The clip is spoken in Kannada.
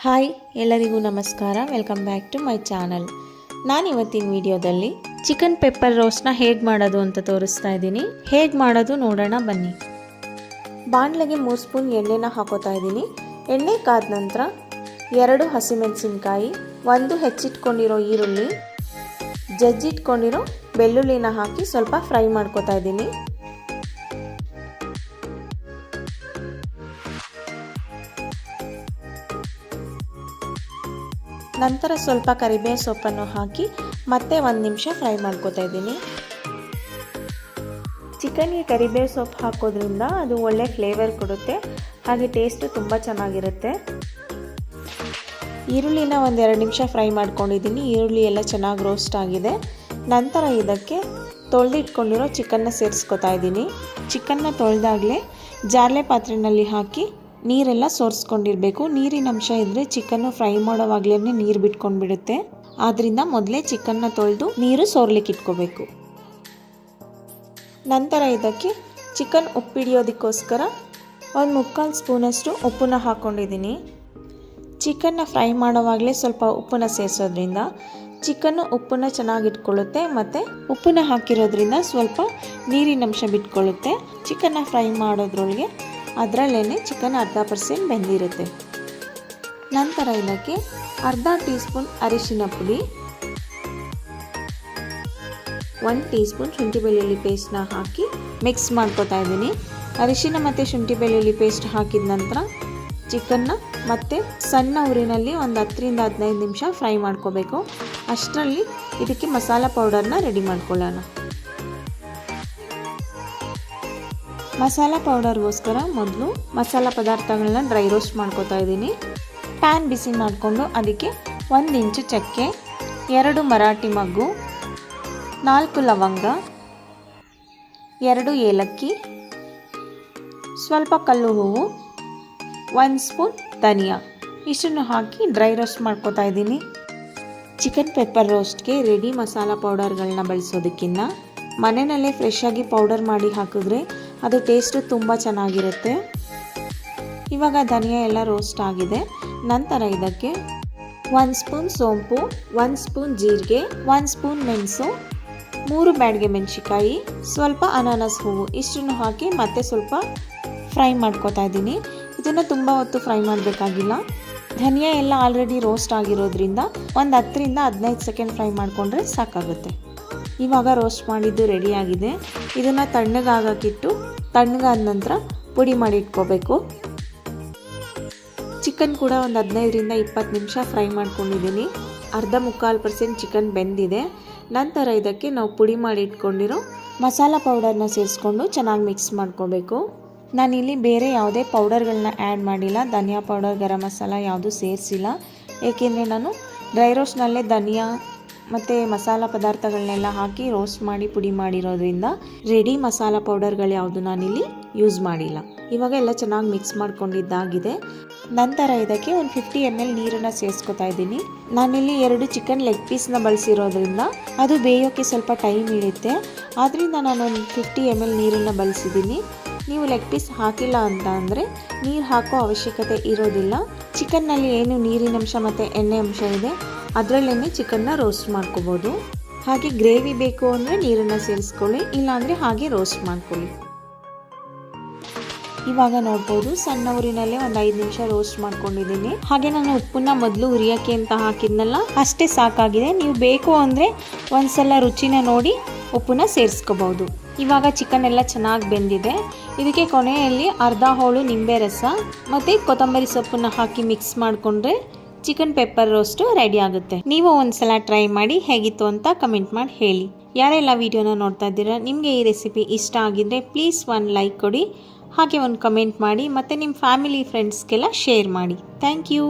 ಹಾಯ್ ಎಲ್ಲರಿಗೂ ನಮಸ್ಕಾರ. Welcome back to my channel. ನಾನು ಇವತ್ತಿನ ವಿಡಿಯೋದಲ್ಲಿ ಚಿಕನ್ ಪೆಪ್ಪರ್ ರೋಸ್ಟ್ನ ಹೇಗೆ ಮಾಡೋದು ಅಂತ ತೋರಿಸ್ತಾ ಇದ್ದೀನಿ. ಹೇಗೆ ಮಾಡೋದು ನೋಡೋಣ ಬನ್ನಿ. ಬಾಣಲೆಗೆ 3 ಸ್ಪೂನ್ ಎಣ್ಣೆನ ಹಾಕೋತಾ ಇದ್ದೀನಿ. ಎಣ್ಣೆ ಕಾದ ನಂತರ 2 ಹಸಿಮೆಣಸಿನ್ಕಾಯಿ, 1 ಹೆಚ್ಚಿಟ್ಕೊಂಡಿರೋ ಈರುಳ್ಳಿ, ಜಜ್ಜಿಟ್ಕೊಂಡಿರೋ ಬೆಳ್ಳುಳ್ಳಿನ ಹಾಕಿ ಸ್ವಲ್ಪ ಫ್ರೈ ಮಾಡ್ಕೋತಾ ಇದ್ದೀನಿ. ನಂತರ ಸ್ವಲ್ಪ ಕರಿಬೇವು ಸೊಪ್ಪನ್ನು ಹಾಕಿ ಮತ್ತೆ 1 ನಿಮಿಷ ಫ್ರೈ ಮಾಡ್ಕೋತಾ ಇದ್ದೀನಿ. ಚಿಕನ್ಗೆ ಕರಿಬೇವು ಸೊಪ್ಪು ಹಾಕೋದ್ರಿಂದ ಅದು ಒಳ್ಳೆ ಫ್ಲೇವರ್ ಕೊಡುತ್ತೆ, ಹಾಗೆ ಟೇಸ್ಟು ತುಂಬ ಚೆನ್ನಾಗಿರುತ್ತೆ. ಈರುಳ್ಳಿನ 1-2 ನಿಮಿಷ ಫ್ರೈ ಮಾಡ್ಕೊಂಡಿದ್ದೀನಿ. ಈರುಳ್ಳಿ ಎಲ್ಲ ಚೆನ್ನಾಗಿ ರೋಸ್ಟ್ ಆಗಿದೆ. ನಂತರ ಇದಕ್ಕೆ ತೊಳೆದಿಟ್ಕೊಂಡಿರೋ ಚಿಕನ್ನ ಸೇರಿಸ್ಕೊತಾ ಇದ್ದೀನಿ. ಚಿಕನ್ನ ತೊಳೆದಾಗಲೇ ಜಾರ್ಲೆ ಪಾತ್ರೆಯಲ್ಲಿ ಹಾಕಿ ನೀರೆಲ್ಲ ಸೋರಿಸ್ಕೊಂಡಿರಬೇಕು. ನೀರಿನ ಅಂಶ ಇದ್ದರೆ ಚಿಕನ್ನು ಫ್ರೈ ಮಾಡೋವಾಗಲೇ ನೀರು ಬಿಟ್ಕೊಂಡ್ಬಿಡುತ್ತೆ. ಆದ್ದರಿಂದ ಮೊದಲೇ ಚಿಕನ್ನ ತೊಳೆದು ನೀರು ಸೋರ್ಲಿಕ್ಕೆ ಇಟ್ಕೋಬೇಕು. ನಂತರ ಇದಕ್ಕೆ ಚಿಕನ್ ಉಪ್ಪಿಡಿಯೋದಕ್ಕೋಸ್ಕರ 1/4 ಸ್ಪೂನಷ್ಟು ಉಪ್ಪನ್ನ ಹಾಕ್ಕೊಂಡಿದ್ದೀನಿ. ಚಿಕನ್ನ ಫ್ರೈ ಮಾಡೋವಾಗಲೇ ಸ್ವಲ್ಪ ಉಪ್ಪನ್ನ ಸೇರಿಸೋದ್ರಿಂದ ಚಿಕನ್ನು ಉಪ್ಪನ್ನ ಚೆನ್ನಾಗಿ ಇಟ್ಕೊಳ್ಳುತ್ತೆ, ಮತ್ತು ಉಪ್ಪನ್ನ ಹಾಕಿರೋದ್ರಿಂದ ಸ್ವಲ್ಪ ನೀರಿನಂಶ ಬಿಟ್ಕೊಳ್ಳುತ್ತೆ. ಚಿಕನ್ನ ಫ್ರೈ ಮಾಡೋದ್ರೊಳಗೆ ಅದರಲ್ಲೇ ಚಿಕನ್ 40% ಬೆಂದಿರುತ್ತೆ. ನಂತರ ಇದಕ್ಕೆ 1/2 ಟೀ ಸ್ಪೂನ್ ಅರಿಶಿನ ಪುಡಿ, 1 ಟೀ ಸ್ಪೂನ್ ಶುಂಠಿ ಬೆಳ್ಳುಳ್ಳಿ ಪೇಸ್ಟ್ನ ಹಾಕಿ ಮಿಕ್ಸ್ ಮಾಡ್ಕೊತಾ ಇದ್ದೀನಿ. ಅರಿಶಿನ ಮತ್ತು ಶುಂಠಿ ಬೆಳ್ಳುಳ್ಳಿ ಪೇಸ್ಟ್ ಹಾಕಿದ ನಂತರ ಚಿಕನ್ನ ಮತ್ತೆ ಸಣ್ಣ ಉರಿನಲ್ಲಿ 10-15 ನಿಮಿಷ ಫ್ರೈ ಮಾಡ್ಕೋಬೇಕು. ಅಷ್ಟರಲ್ಲಿ ಇದಕ್ಕೆ ಮಸಾಲ ಪೌಡರ್ನ ರೆಡಿ ಮಾಡ್ಕೊಳ್ಳೋಣ. ಮಸಾಲ ಪೌಡರ್ಗೋಸ್ಕರ ಮೊದಲು ಮಸಾಲ ಪದಾರ್ಥಗಳನ್ನ ಡ್ರೈ ರೋಸ್ಟ್ ಮಾಡ್ಕೋತಾ ಇದ್ದೀನಿ. ಪ್ಯಾನ್ ಬಿಸಿ ಮಾಡಿಕೊಂಡು ಅದಕ್ಕೆ 1 ಇಂಚು ಚಕ್ಕೆ, 2 ಮರಾಠಿ ಮಗ್ಗು, 4 ಲವಂಗ, 2 ಏಲಕ್ಕಿ, ಸ್ವಲ್ಪ ಕಲ್ಲು ಹೂವು, 1 ಸ್ಪೂನ್ ಧನಿಯಾ ಇಷ್ಟನ್ನು ಹಾಕಿ ಡ್ರೈ ರೋಸ್ಟ್ ಮಾಡ್ಕೋತಾ ಇದ್ದೀನಿ. ಚಿಕನ್ ಪೆಪ್ಪರ್ ರೋಸ್ಟ್ಗೆ ರೆಡಿ ಮಸಾಲ ಪೌಡರ್ಗಳನ್ನ ಬಳಸೋದಕ್ಕಿಂತ ಮನೆಯಲ್ಲೇ ಫ್ರೆಶ್ಶಾಗಿ ಪೌಡರ್ ಮಾಡಿ ಹಾಕಿದ್ರೆ ಅದು ಟೇಸ್ಟು ತುಂಬ ಚೆನ್ನಾಗಿರುತ್ತೆ. ಇವಾಗ ಧನಿಯಾ ಎಲ್ಲ ರೋಸ್ಟ್ ಆಗಿದೆ. ನಂತರ ಇದಕ್ಕೆ 1 ಸ್ಪೂನ್ ಸೋಂಪು, 1 ಸ್ಪೂನ್ ಜೀರಿಗೆ, 1 ಸ್ಪೂನ್ ಮೆಣಸು, 3 ಬ್ಯಾಡಗೆ ಮೆಣಸಿಕಾಯಿ, ಸ್ವಲ್ಪ ಅನಾನಸ್ ಹೂವು ಇಷ್ಟನ್ನು ಹಾಕಿ ಮತ್ತೆ ಸ್ವಲ್ಪ ಫ್ರೈ ಮಾಡ್ಕೋತಾ ಇದ್ದೀನಿ. ಇದನ್ನು ತುಂಬ ಹೊತ್ತು ಫ್ರೈ ಮಾಡಬೇಕಾಗಿಲ್ಲ. ಧನಿಯಾ ಎಲ್ಲ ಆಲ್ರೆಡಿ ರೋಸ್ಟ್ ಆಗಿರೋದ್ರಿಂದ 10-15 ಸೆಕೆಂಡ್ ಫ್ರೈ ಮಾಡಿಕೊಂಡ್ರೆ ಸಾಕಾಗುತ್ತೆ. ಇವಾಗ ರೋಸ್ಟ್ ಮಾಡಿದ್ದು ರೆಡಿಯಾಗಿದೆ. ಇದನ್ನು ತಣ್ಣಗಾಗಕ್ಕಿಟ್ಟು ತಣ್ಣಗಾದ ನಂತರ ಪುಡಿ ಮಾಡಿ ಇಟ್ಕೋಬೇಕು. ಚಿಕನ್ ಕೂಡ 15-20 ನಿಮಿಷ ಫ್ರೈ ಮಾಡ್ಕೊಂಡಿದ್ದೀನಿ. 40% ಚಿಕನ್ ಬೆಂದಿದೆ. ನಂತರ ಇದಕ್ಕೆ ನಾವು ಪುಡಿ ಮಾಡಿ ಇಟ್ಕೊಂಡಿರೋ ಮಸಾಲ ಪೌಡರ್ನ ಸೇರಿಸ್ಕೊಂಡು ಚೆನ್ನಾಗಿ ಮಿಕ್ಸ್ ಮಾಡ್ಕೋಬೇಕು. ನಾನಿಲ್ಲಿ ಬೇರೆ ಯಾವುದೇ ಪೌಡರ್ಗಳನ್ನ ಆ್ಯಡ್ ಮಾಡಿಲ್ಲ. ಧನಿಯಾ ಪೌಡರ್, ಗರಂ ಮಸಾಲ ಯಾವುದೂ ಸೇರಿಸಿಲ್ಲ. ಏಕೆಂದರೆ ನಾನು ಡ್ರೈ ರೋಸ್ಟ್ನಲ್ಲೇ ಧನಿಯಾ ಮತ್ತು ಮಸಾಲ ಪದಾರ್ಥಗಳನ್ನೆಲ್ಲ ಹಾಕಿ ರೋಸ್ಟ್ ಮಾಡಿ ಪುಡಿ ಮಾಡಿರೋದ್ರಿಂದ ರೆಡಿ ಮಸಾಲ ಪೌಡರ್ಗಳು ಯಾವುದು ನಾನಿಲ್ಲಿ ಯೂಸ್ ಮಾಡಿಲ್ಲ. ಇವಾಗ ಎಲ್ಲ ಚೆನ್ನಾಗಿ ಮಿಕ್ಸ್ ಮಾಡ್ಕೊಂಡಿದ್ದಾಗಿದೆ. ನಂತರ ಇದಕ್ಕೆ 50 ml ನೀರನ್ನು ಸೇರಿಸ್ಕೊತಾ ಇದ್ದೀನಿ. ನಾನಿಲ್ಲಿ 2 ಚಿಕನ್ ಲೆಗ್ ಪೀಸ್ನ ಬಳಸಿರೋದ್ರಿಂದ ಅದು ಬೇಯೋಕ್ಕೆ ಸ್ವಲ್ಪ ಟೈಮ್ ಹಿಡಿಯುತ್ತೆ. ಆದ್ದರಿಂದ ನಾನು 50 ml ನೀರನ್ನು ಬಳಸಿದ್ದೀನಿ. ನೀವು ಲೆಗ್ ಪೀಸ್ ಹಾಕಿಲ್ಲ ಅಂತ ಅಂದರೆ ನೀರು ಹಾಕೋ ಅವಶ್ಯಕತೆ ಇರೋದಿಲ್ಲ. ಚಿಕನ್ನಲ್ಲಿ ಏನು ನೀರಿನಂಶ ಮತ್ತು ಎಣ್ಣೆ ಅಂಶ ಇದೆ ಅದರಲ್ಲೇ ಚಿಕನ್ನ ರೋಸ್ಟ್ ಮಾಡ್ಕೋಬೋದು. ಹಾಗೆ ಗ್ರೇವಿ ಬೇಕು ಅಂದರೆ ನೀರನ್ನು ಸೇರಿಸ್ಕೊಳ್ಳಿ, ಇಲ್ಲಾಂದರೆ ಹಾಗೆ ರೋಸ್ಟ್ ಮಾಡ್ಕೊಳ್ಳಿ. ಇವಾಗ ನೋಡ್ಬೋದು ಸಣ್ಣ ಉರಿನಲ್ಲೇ 5 ನಿಮಿಷ ರೋಸ್ಟ್ ಮಾಡ್ಕೊಂಡಿದ್ದೀನಿ. ಹಾಗೆ ನಾನು ಉಪ್ಪನ್ನ ಮೊದಲು ಉರಿಯೋಕ್ಕೆ ಅಂತ ಹಾಕಿದ್ನಲ್ಲ ಅಷ್ಟೇ ಸಾಕಾಗಿದೆ. ನೀವು ಬೇಕು ಅಂದರೆ ಒಂದ್ಸಲ ರುಚಿನ ನೋಡಿ ಉಪ್ಪನ್ನ ಸೇರಿಸ್ಕೋಬಹುದು. ಇವಾಗ ಚಿಕನ್ ಎಲ್ಲ ಚೆನ್ನಾಗಿ ಬೆಂದಿದೆ. ಇದಕ್ಕೆ ಕೊನೆಯಲ್ಲಿ 1/2 ಹೋಳು ನಿಂಬೆ ರಸ ಮತ್ತು ಕೊತ್ತಂಬರಿ ಸೊಪ್ಪನ್ನು ಹಾಕಿ ಮಿಕ್ಸ್ ಮಾಡಿಕೊಂಡ್ರೆ ಚಿಕನ್ ಪೆಪ್ಪರ್ ರೋಸ್ಟು ರೆಡಿ ಆಗುತ್ತೆ. ನೀವು ಒಂದ್ಸಲ ಟ್ರೈ ಮಾಡಿ ಹೇಗಿತ್ತು ಅಂತ ಕಮೆಂಟ್ ಮಾಡಿ ಹೇಳಿ. ಯಾರೆಲ್ಲ ವಿಡಿಯೋನ ನೋಡ್ತಾ ಇದ್ದೀರಾ, ನಿಮಗೆ ಈ ರೆಸಿಪಿ ಇಷ್ಟ ಆಗಿದ್ರೆ ಪ್ಲೀಸ್ 1 ಲೈಕ್ ಕೊಡಿ, ಹಾಗೆ 1 ಕಮೆಂಟ್ ಮಾಡಿ, ಮತ್ತು ನಿಮ್ಮ ಫ್ಯಾಮಿಲಿ ಫ್ರೆಂಡ್ಸ್ಗೆಲ್ಲ ಶೇರ್ ಮಾಡಿ. Thank you.